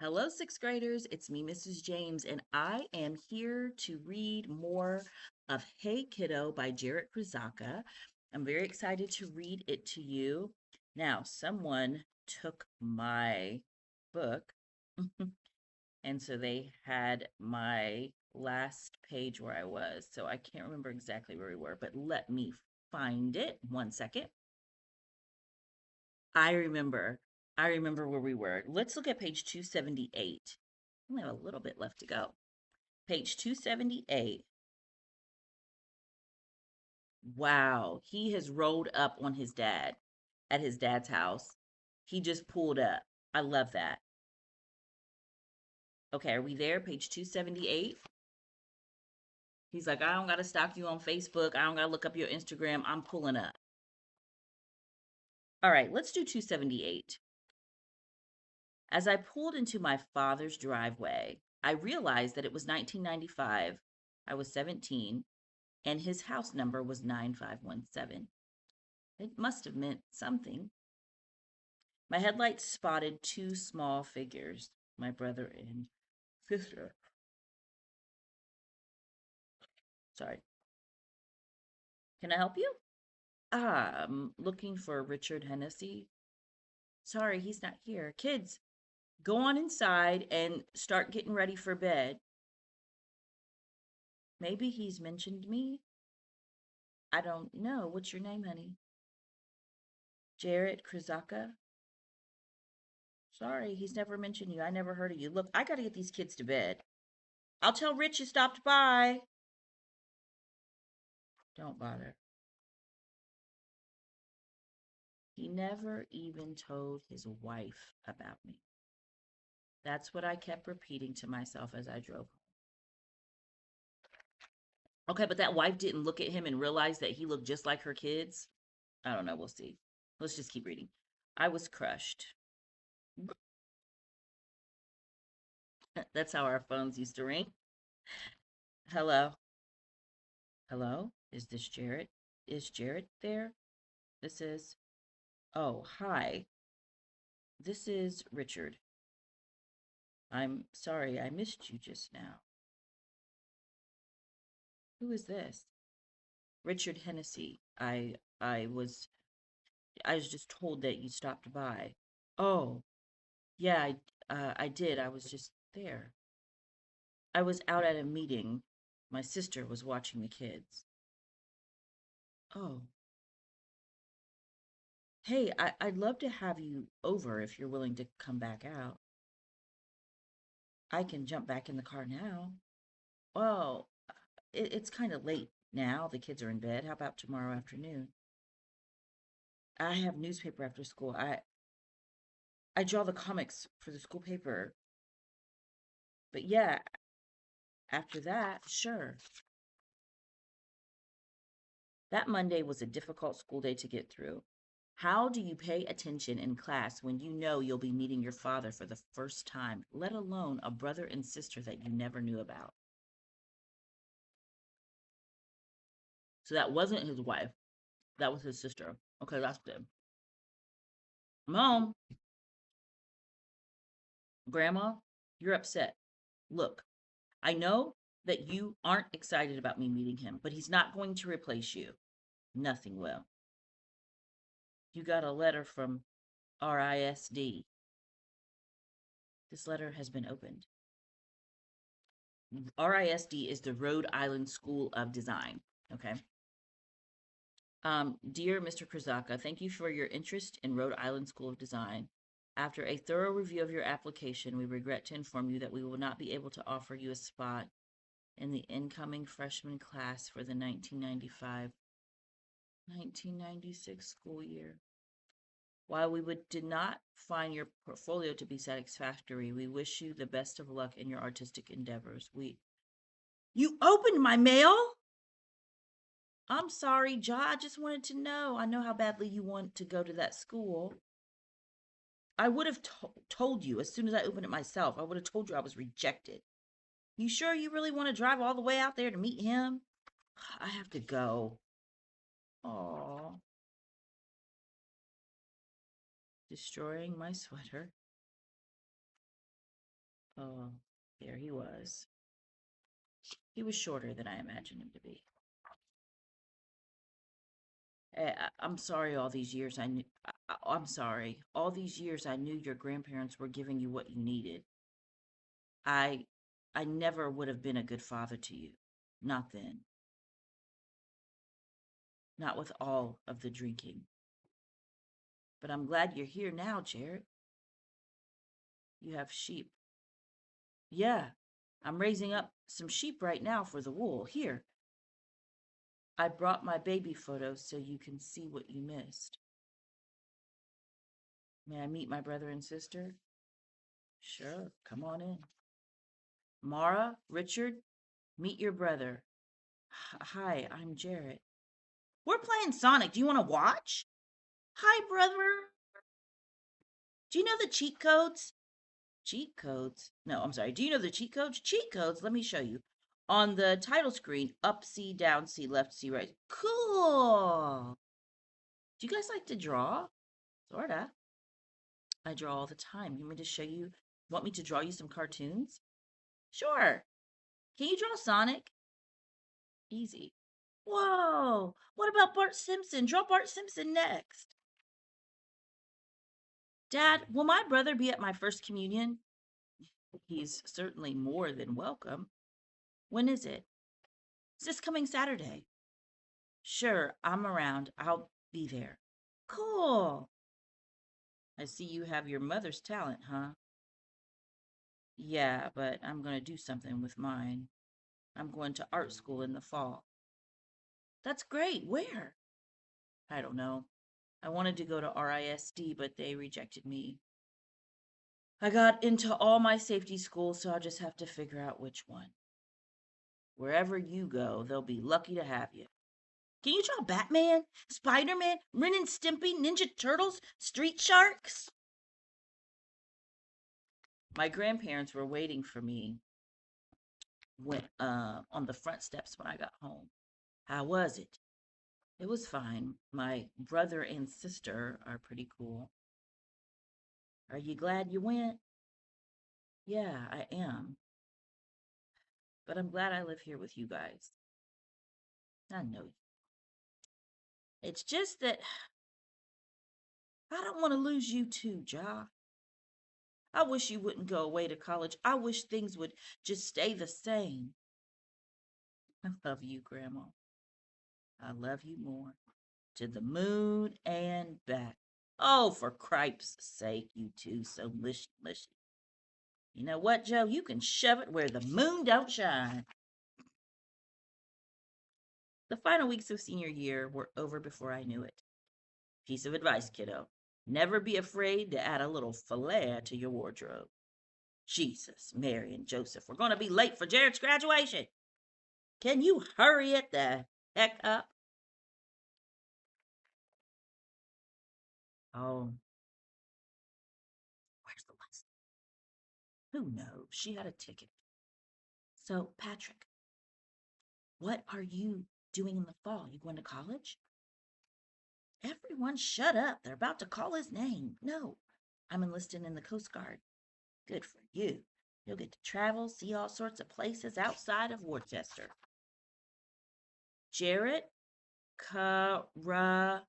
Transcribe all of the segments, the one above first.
Hello, sixth graders. It's me, Mrs. James, and I am here to read more of Hey Kiddo by Jared Krizaka. I'm very excited to read it to you. Now, someone took my book, and so they had my last page where I was. So I can't remember exactly where we were, but let me find it. 1 second. I remember. I remember where we were. Let's look at page 278. We have a little bit left to go. Page 278. Wow, he has rolled up on his dad at his dad's house. He just pulled up. I love that. Okay, are we there? Page 278. He's like, I don't got to stalk you on Facebook. I don't got to look up your Instagram. I'm pulling up. All right, let's do 278. As I pulled into my father's driveway, I realized that it was 1995. I was 17, and his house number was 9517. It must have meant something. My headlights spotted two small figures, my brother and sister. Sorry. Can I help you? I'm looking for Richard Hennessy. Sorry, he's not here. Kids, go on inside and start getting ready for bed. Maybe he's mentioned me. I don't know. What's your name, honey? Jared Krizaka? Sorry, he's never mentioned you. I never heard of you. Look, I got to get these kids to bed. I'll tell Rich you stopped by. Don't bother. He never even told his wife about me. That's what I kept repeating to myself as I drove home. Okay, but that wife didn't look at him and realize that he looked just like her kids. I don't know. We'll see. Let's just keep reading. I was crushed. That's how our phones used to ring. Hello. Hello. Is this Jared? Is Jared there? This is. Oh, hi. This is Richard. I'm sorry I missed you just now. Who is this? Richard Hennessy. I was just told that you stopped by. Oh, yeah, I did. I was just there. I was out at a meeting. My sister was watching the kids. Oh, hey, I'd love to have you over if you're willing to come back out. I can jump back in the car now. Well, it's kind of late now. The kids are in bed. How about tomorrow afternoon? I have newspaper after school. I draw the comics for the school paper. But yeah, after that, sure. That Monday was a difficult school day to get through. How do you pay attention in class when you know you'll be meeting your father for the first time, let alone a brother and sister that you never knew about? So that wasn't his wife, that was his sister. Okay, that's good. Mom, Grandma, you're upset. Look, I know that you aren't excited about me meeting him, but he's not going to replace you. Nothing will. You got a letter from RISD. This letter has been opened. RISD is the Rhode Island School of Design. Okay. Dear Mr. Krasaka, thank you for your interest in Rhode Island School of Design. After a thorough review of your application, we regret to inform you that we will not be able to offer you a spot in the incoming freshman class for the 1995-1996 school year. While did not find your portfolio to be satisfactory, we wish you the best of luck in your artistic endeavors. You opened my mail? I'm sorry, Ja. I just wanted to know. I know how badly you want to go to that school. I would have told you as soon as I opened it myself. I would have told you I was rejected. You sure you really want to drive all the way out there to meet him? I have to go. Aw. Destroying my sweater. Oh, there he was. He was shorter than I imagined him to be. I'm sorry all these years I knew I'm sorry. All these years I knew your grandparents were giving you what you needed. I I never would have been a good father to you. Not then. Not with all of the drinking. But I'm glad you're here now, Jared. You have sheep. Yeah. I'm raising up some sheep right now for the wool. Here. I brought my baby photos so you can see what you missed. May I meet my brother and sister? Sure. Come on in. Mara, Richard, meet your brother. Hi, I'm Jarrett. We're playing Sonic. Do you want to watch? Hi, brother. Do you know the cheat codes? Cheat codes? No, I'm sorry. Do you know the cheat codes? Cheat codes, let me show you. On the title screen, up C, down C, left C, right. Cool. Do you guys like to draw? Sorta. I draw all the time. You want me to show you? Want me to draw you some cartoons? Sure. Can you draw Sonic? Easy. Whoa! What about Bart Simpson? Draw Bart Simpson next. Dad, will my brother be at my first communion? He's certainly more than welcome. When is it? It's this coming Saturday. Sure, I'm around. I'll be there. Cool. I see you have your mother's talent, huh? Yeah, but I'm going to do something with mine. I'm going to art school in the fall. That's great. Where? I don't know. I wanted to go to RISD, but they rejected me. I got into all my safety schools, so I'll just have to figure out which one. Wherever you go, they'll be lucky to have you. Can you draw Batman, Spider Man, Ren and Stimpy, Ninja Turtles, Street Sharks? My grandparents were waiting for me on the front steps when I got home. How was it? It was fine. My brother and sister are pretty cool. Are you glad you went? Yeah, I am. But I'm glad I live here with you guys. I know you. It's just that I don't want to lose you too, Ja. I wish you wouldn't go away to college. I wish things would just stay the same. I love you, Grandma. I love you more. To the moon and back. Oh, for cripe's sake, you two so mushy mushy. You know what, Joe? You can shove it where the moon don't shine. The final weeks of senior year were over before I knew it. Piece of advice, kiddo. Never be afraid to add a little flair to your wardrobe. Jesus, Mary, and Joseph, we're going to be late for Jared's graduation. Can you hurry it the heck up? Oh, where's the lesson? Who knows? She had a ticket. So, Patrick, what are you doing in the fall? You going to college? Everyone shut up. They're about to call his name. No, I'm enlisted in the Coast Guard. Good for you. You'll get to travel, see all sorts of places outside of Worcester. Jarrett Karazaka.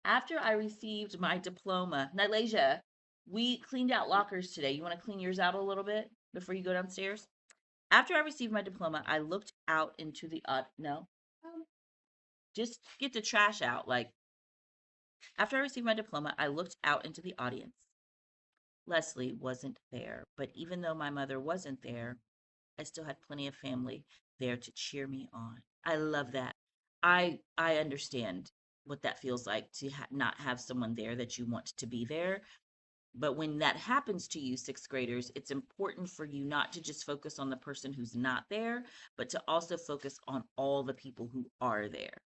After I received my diploma, Nylasia, we cleaned out lockers today. You want to clean yours out a little bit before you go downstairs? After I received my diploma, I looked out into the no, just get the trash out. Like after I received my diploma, I looked out into the audience. Leslie wasn't there, but even though my mother wasn't there, I still had plenty of family there to cheer me on. I love that. I understand what that feels like to not have someone there that you want to be there. But when that happens to you, sixth graders, it's important for you not to just focus on the person who's not there, but to also focus on all the people who are there,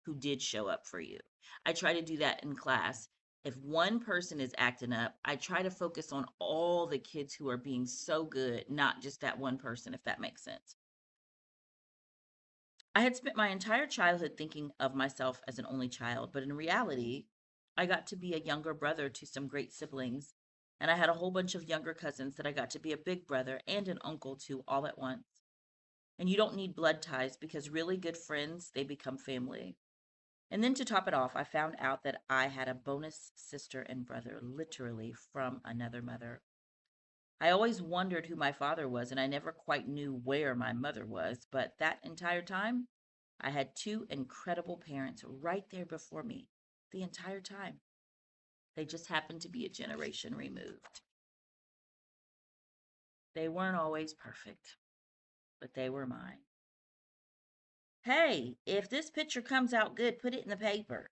who did show up for you. I try to do that in class. If one person is acting up, I try to focus on all the kids who are being so good, not just that one person, if that makes sense. I had spent my entire childhood thinking of myself as an only child, but in reality, I got to be a younger brother to some great siblings, and I had a whole bunch of younger cousins that I got to be a big brother and an uncle to all at once. And you don't need blood ties because really good friends, they become family. And then to top it off, I found out that I had a bonus sister and brother, literally from another mother. I always wondered who my father was, and I never quite knew where my mother was, but that entire time, I had two incredible parents right there before me the entire time. They just happened to be a generation removed. They weren't always perfect, but they were mine. Hey, if this picture comes out good, put it in the paper.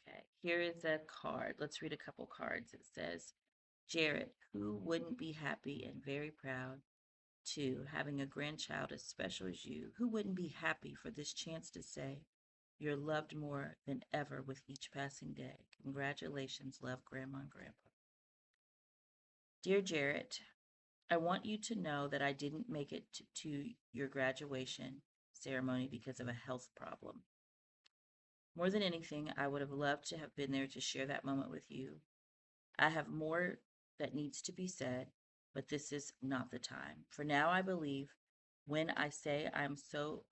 Okay, here is a card. Let's read a couple cards. It says, Jared, who wouldn't be happy and very proud to having a grandchild as special as you? Who wouldn't be happy for this chance to say you're loved more than ever with each passing day? Congratulations, love, Grandma and Grandpa. Dear Jared, I want you to know that I didn't make it to your graduation ceremony because of a health problem. More than anything, I would have loved to have been there to share that moment with you. I have more that needs to be said, but this is not the time. For now, believe me when I say I'm so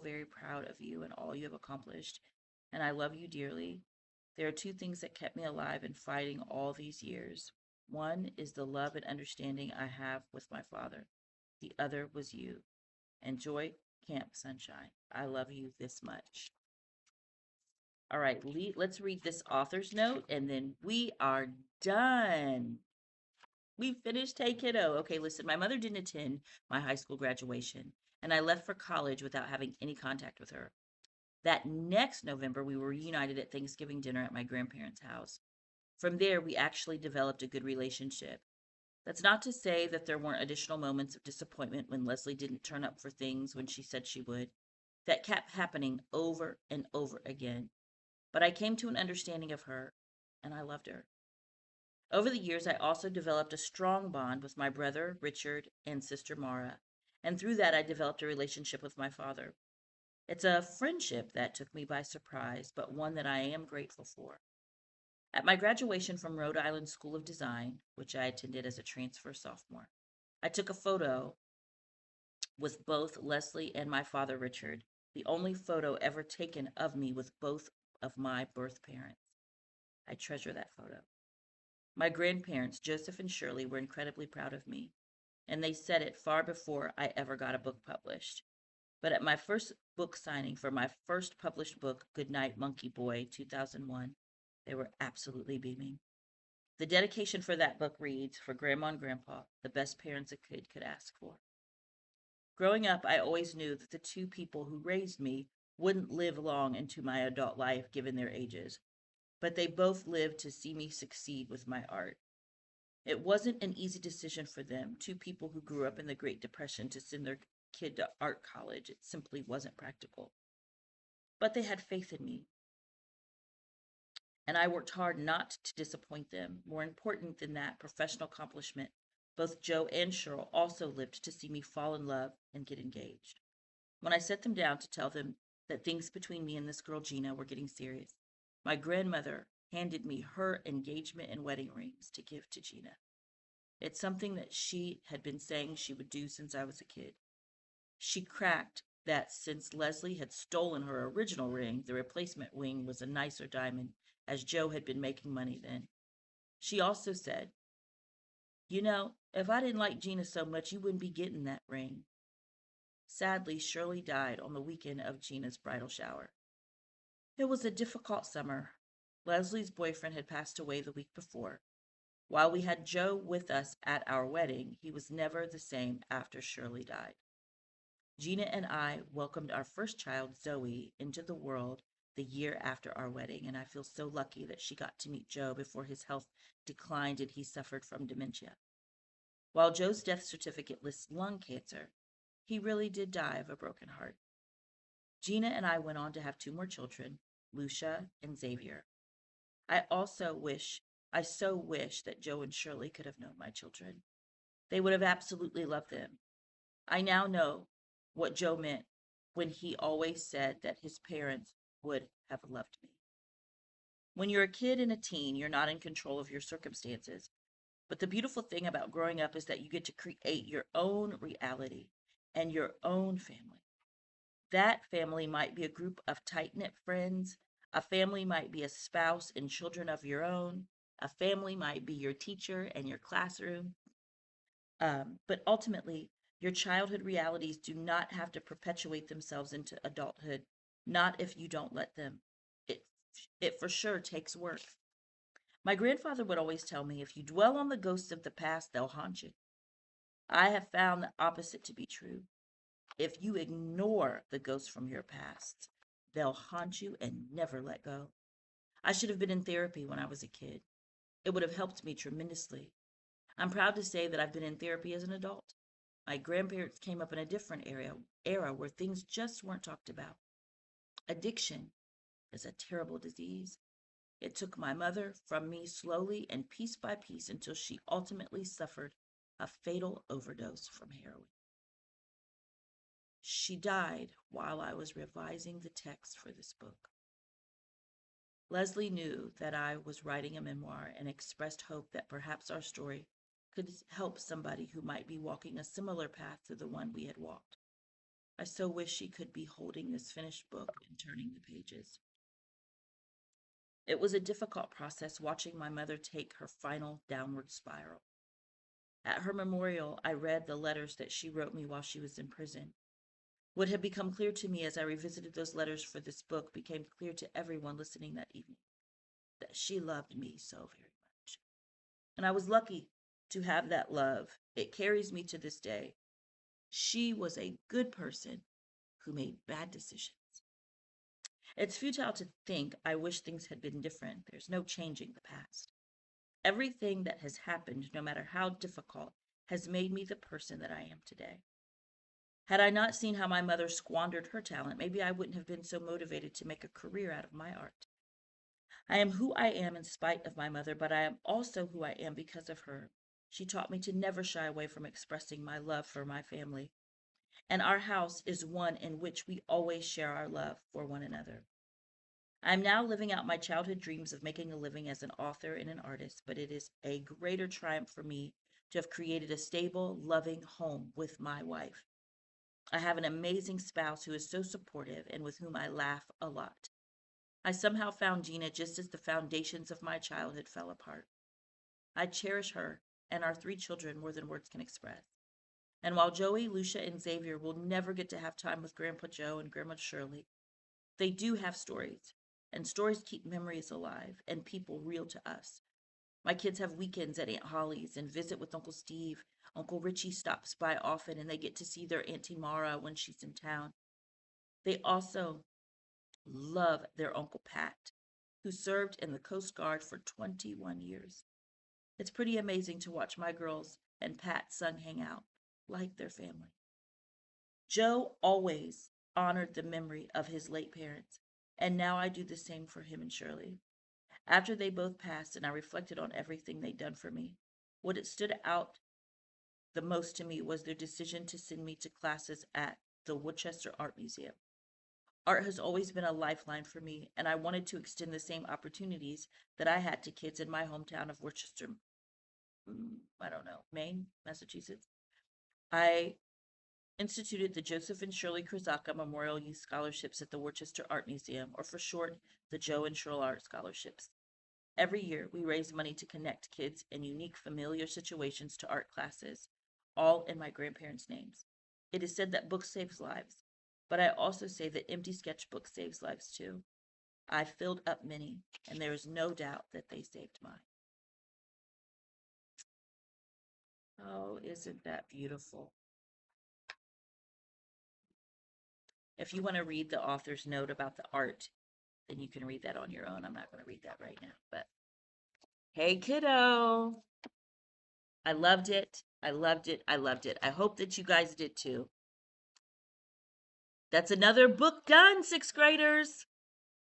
very proud of you and all you have accomplished, and I love you dearly. There are two things that kept me alive and fighting all these years. One is the love and understanding I have with my father. The other was you. Enjoy Camp Sunshine. I love you this much. All right, let's read this author's note and then we are done. We finished Hey Kiddo. Okay, listen, my mother didn't attend my high school graduation, and I left for college without having any contact with her. That next November, we were reunited at Thanksgiving dinner at my grandparents' house. From there, we actually developed a good relationship. That's not to say that there weren't additional moments of disappointment when Leslie didn't turn up for things when she said she would. That kept happening over and over again. But I came to an understanding of her, and I loved her. Over the years, I also developed a strong bond with my brother, Richard, and sister Mara. And through that, I developed a relationship with my father. It's a friendship that took me by surprise, but one that I am grateful for. At my graduation from Rhode Island School of Design, which I attended as a transfer sophomore, I took a photo with both Leslie and my father, Richard, the only photo ever taken of me with both of my birth parents. I treasure that photo. My grandparents, Joseph and Shirley, were incredibly proud of me, and they said it far before I ever got a book published. But at my first book signing for my first published book, Goodnight Monkey Boy, 2001, they were absolutely beaming. The dedication for that book reads, For Grandma and Grandpa, the best parents a kid could ask for. Growing up, I always knew that the two people who raised me wouldn't live long into my adult life given their ages, but they both lived to see me succeed with my art. It wasn't an easy decision for them, two people who grew up in the Great Depression, to send their kid to art college. It simply wasn't practical. But they had faith in me, and I worked hard not to disappoint them. More important than that professional accomplishment, both Joe and Cheryl also lived to see me fall in love and get engaged. When I set them down to tell them that things between me and this girl Gina were getting serious, my grandmother handed me her engagement and wedding rings to give to Gina. It's something that she had been saying she would do since I was a kid. She cracked that since Leslie had stolen her original ring, the replacement ring was a nicer diamond, as Joe had been making money then. She also said, You know, if I didn't like Gina so much, you wouldn't be getting that ring. Sadly, Shirley died on the weekend of Gina's bridal shower. It was a difficult summer. Leslie's boyfriend had passed away the week before. While we had Joe with us at our wedding, he was never the same after Shirley died. Gina and I welcomed our first child, Zoe, into the world the year after our wedding, and I feel so lucky that she got to meet Joe before his health declined and he suffered from dementia. While Joe's death certificate lists lung cancer, he really did die of a broken heart. Gina and I went on to have two more children, Lucia and Xavier. I also wish, I so wish that Joe and Shirley could have known my children. They would have absolutely loved them. I now know what Joe meant when he always said that his parents would have loved me. When you're a kid and a teen, you're not in control of your circumstances. But the beautiful thing about growing up is that you get to create your own reality and your own family. That family might be a group of tight knit friends. A family might be a spouse and children of your own. A family might be your teacher and your classroom. But ultimately, your childhood realities do not have to perpetuate themselves into adulthood, not if you don't let them. It, it for sure takes work. My grandfather would always tell me, if you dwell on the ghosts of the past, they'll haunt you. I have found the opposite to be true. If you ignore the ghosts from your past, they'll haunt you and never let go. I should have been in therapy when I was a kid. It would have helped me tremendously. I'm proud to say that I've been in therapy as an adult. My grandparents came up in a different era where things just weren't talked about. Addiction is a terrible disease. It took my mother from me slowly and piece by piece until she ultimately suffered a fatal overdose from heroin. She died while I was revising the text for this book. Leslie knew that I was writing a memoir and expressed hope that perhaps our story could help somebody who might be walking a similar path to the one we had walked. I so wish she could be holding this finished book and turning the pages. It was a difficult process watching my mother take her final downward spiral. At her memorial, I read the letters that she wrote me while she was in prison. What had become clear to me as I revisited those letters for this book became clear to everyone listening that evening, that she loved me so very much. And I was lucky to have that love. It carries me to this day. She was a good person who made bad decisions. It's futile to think I wish things had been different. There's no changing the past. Everything that has happened, no matter how difficult, has made me the person that I am today. Had I not seen how my mother squandered her talent, maybe I wouldn't have been so motivated to make a career out of my art. I am who I am in spite of my mother, but I am also who I am because of her. She taught me to never shy away from expressing my love for my family. And our house is one in which we always share our love for one another. I am now living out my childhood dreams of making a living as an author and an artist, but it is a greater triumph for me to have created a stable, loving home with my wife. I have an amazing spouse who is so supportive and with whom I laugh a lot. I somehow found Gina just as the foundations of my childhood fell apart. I cherish her and our 3 children more than words can express. And while Joey, Lucia, and Xavier will never get to have time with Grandpa Joe and Grandma Shirley, they do have stories. And stories keep memories alive and people real to us. My kids have weekends at Aunt Holly's and visit with Uncle Steve. Uncle Richie stops by often and they get to see their Auntie Mara when she's in town. They also love their Uncle Pat, who served in the Coast Guard for 21 years. It's pretty amazing to watch my girls and Pat's son hang out like their family. Joe always honored the memory of his late parents, and now I do the same for him and Shirley. After they both passed and I reflected on everything they'd done for me, what it stood out the most to me was their decision to send me to classes at the Worcester Art Museum. Art has always been a lifeline for me, and I wanted to extend the same opportunities that I had to kids in my hometown of Worcester, I don't know, Maine, Massachusetts. I instituted the Joseph and Shirley Krasaka Memorial Youth Scholarships at the Worcester Art Museum, or for short, the Joe and Shirley Art Scholarships. Every year, we raise money to connect kids in unique familiar situations to art classes, all in my grandparents' names. It is said that books save lives, but I also say that empty sketchbook saves lives too. I filled up many, and there is no doubt that they saved mine. Oh, isn't that beautiful? If you want to read the author's note about the art, then you can read that on your own. I'm not going to read that right now, but hey, kiddo. I loved it. I loved it. I loved it. I hope that you guys did too. That's another book done, 6th graders.